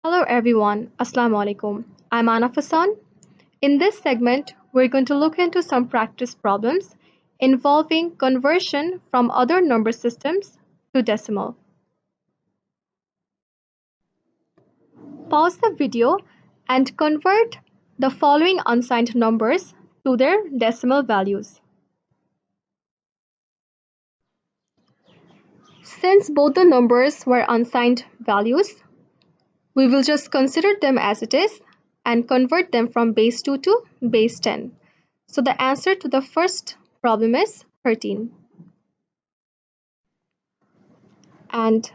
Hello everyone, Assalamu alaikum. I'm Ana Fasan. In this segment, we're going to look into some practice problems involving conversion from other number systems to decimal. Pause the video and convert the following unsigned numbers to their decimal values. Since both the numbers were unsigned values, we will just consider them as it is and convert them from base 2 to base 10. So the answer to the first problem is 13. And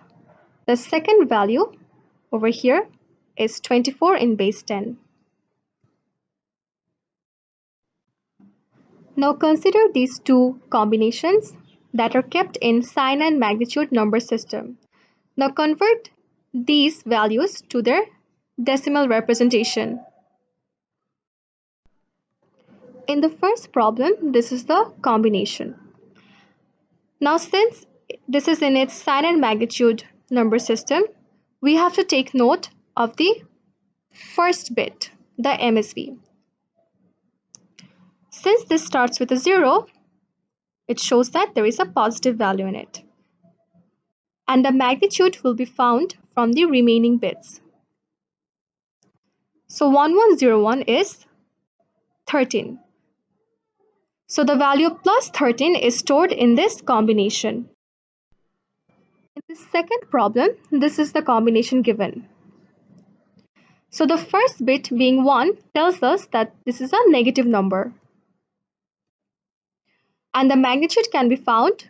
the second value over here is 24 in base 10. Now consider these two combinations that are kept in sign and magnitude number system. Now convert these values to their decimal representation. In the first problem, this is the combination. Now since this is in its sign and magnitude number system, we have to take note of the first bit, the MSB. Since this starts with a 0, it shows that there is a positive value in it. And the magnitude will be found from the remaining bits. So 1101 is 13. So the value of plus 13 is stored in this combination. In the second problem, this is the combination given. So the first bit being 1 tells us that this is a negative number. And the magnitude can be found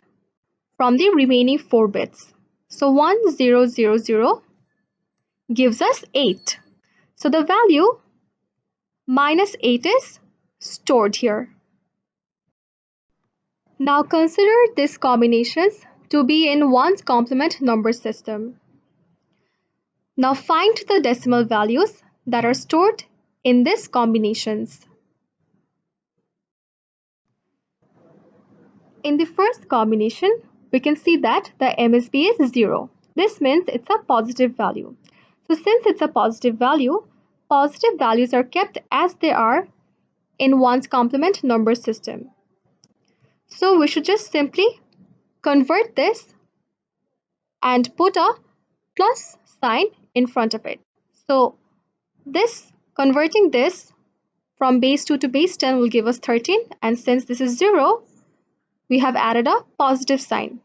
from the remaining 4 bits. So 1000 gives us 8. So the value minus 8 is stored here. Now consider these combinations to be in 1's complement number system. Now find the decimal values that are stored in these combinations. In the first combination, we can see that the MSB is 0. This means it's a positive value. So since it's a positive value, positive values are kept as they are in 1's complement number system. So we should just simply convert this and put a plus sign in front of it. So converting this from base 2 to base 10 will give us 13, and since this is 0, we have added a positive sign.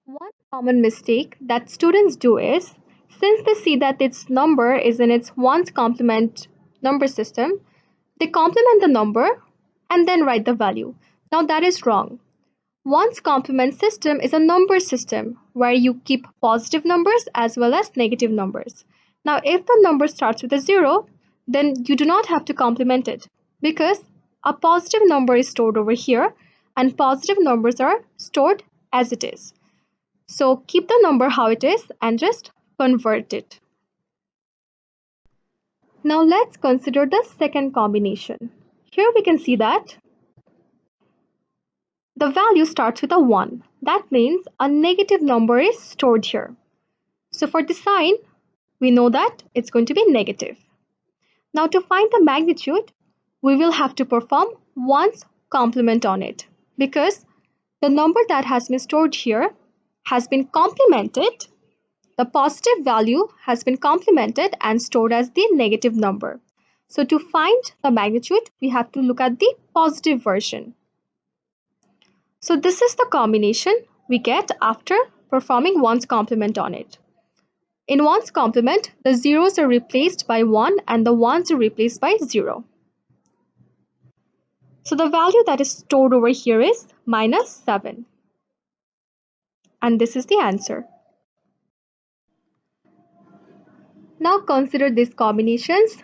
One common mistake that students do is, since they see that its number is in its 1's complement number system, they complement the number and then write the value. Now that is wrong. 1's complement system is a number system where you keep positive numbers as well as negative numbers. Now if the number starts with a 0, then you do not have to complement it because a positive number is stored over here and positive numbers are stored as it is. So keep the number how it is and just convert it. Now let's consider the second combination. Here we can see that the value starts with a 1. That means a negative number is stored here. So for the sign, we know that it's going to be negative. Now to find the magnitude, we will have to perform 1's complement on it because the number that has been stored here has been complemented. The positive value has been complemented and stored as the negative number. So to find the magnitude, we have to look at the positive version. So this is the combination we get after performing 1's complement on it. In 1's complement, the zeros are replaced by 1 and the 1's are replaced by 0. So the value that is stored over here is minus 7. And this is the answer. Now consider these combinations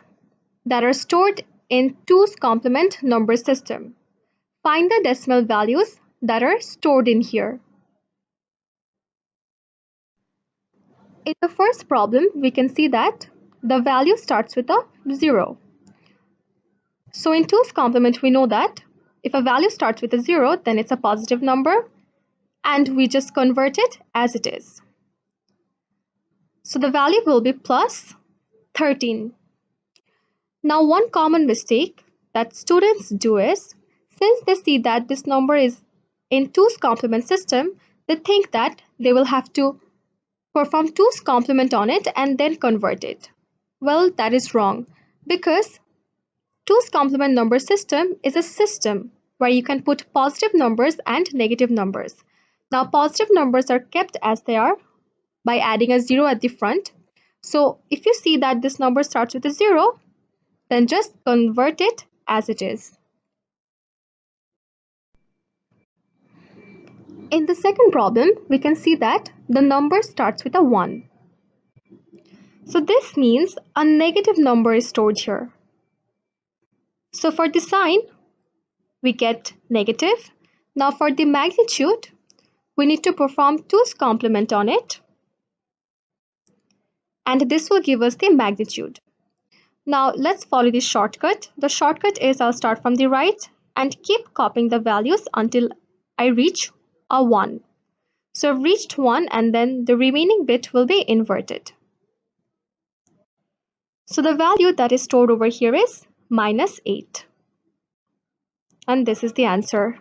that are stored in 2's complement number system. Find the decimal values that are stored in here. In the first problem, we can see that the value starts with a 0. So in 2's complement, we know that if a value starts with a 0, then it's a positive number and we just convert it as it is. So So the value will be plus 13. Now one common mistake that students do is, since they see that this number is in 2's complement system, they think that they will have to perform 2's complement on it and then convert it. Well, that is wrong, because 2's complement number system is a system where you can put positive numbers and negative numbers. Now positive numbers are kept as they are by adding a 0 at the front. So if you see that this number starts with a 0, then just convert it as it is. In the second problem, we can see that the number starts with a 1. So this means a negative number is stored here. So for the sign, we get negative. Now for the magnitude, we need to perform 2's complement on it. And this will give us the magnitude. Now let's follow the shortcut. The shortcut is I'll start from the right and keep copying the values until I reach a 1. So I've reached 1 and then the remaining bit will be inverted. So the value that is stored over here is minus 8. And this is the answer.